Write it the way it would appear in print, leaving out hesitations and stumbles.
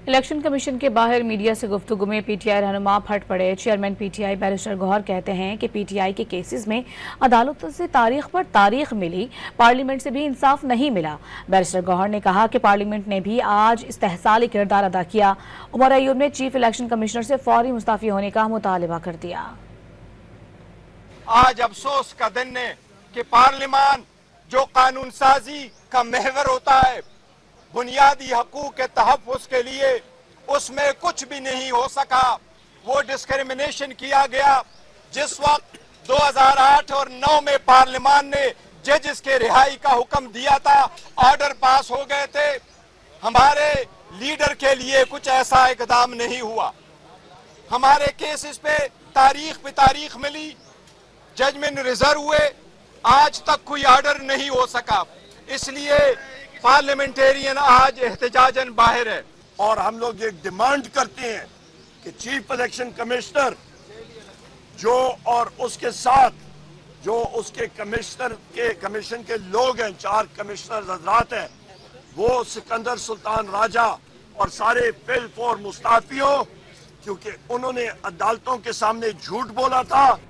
Election commission کے باہر media سے گفتگو میں پی ٹی آئی رہنما پھٹ پڑے۔ Chairman P T I barrister Gohar کہتے ہیں کہ پی ٹی آئی کے کیسز میں عدالتوں سے تاریخ پر تاریخ ملی، پارلیمنٹ سے بھی انصاف نہیں ملا۔ بیرسٹر گوہر نے کہا کہ پارلیمنٹ نے بھی آج استحصالی کردار ادا کیا۔ عمر ایوب نے چیف الیکشن کمشنر سے فوری مستعفی ہونے کا مطالبہ کر دیا۔ آج افسوس کا دن ہے کہ پارلیمان جو قانون سازی کا محور ہوتا ہے، بنیادی حقوق کے تحفظ کے لیے اس میں کچھ بھی نہیں ہو سکا۔ وہ ڈسکریمنیشن کیا گیا۔ جس وقت 2008 اور 2009 میں پارلیمان نے ججز کے رہائی کا حکم دیا تھا، آرڈر پاس ہو گئے تھے، ہمارے لیڈر کے لیے کچھ ایسا اقدام نہیں ہوا۔ ہمارے کیسز پہ تاریخ ملی، ججمنٹ ریزرو ہوئے، آج تک کوئی آرڈر نہیں ہو سکا۔ اس لیے پارلیمنٹیرین آج احتجاجاً باہر ہے۔ اور ہم لوگ یہ ڈیمانڈ کرتے ہیں کہ چیف الیکشن کمشنر جو اور اس کے ساتھ جو اس کے کمیشن کے لوگ ہیں، 4 کمشنر حضرات ہیں، وہ سکندر سلطان راجہ اور سارے فل فور مستعفی ہوں، کیونکہ انہوں نے عدالتوں کے سامنے جھوٹ بولا تھا۔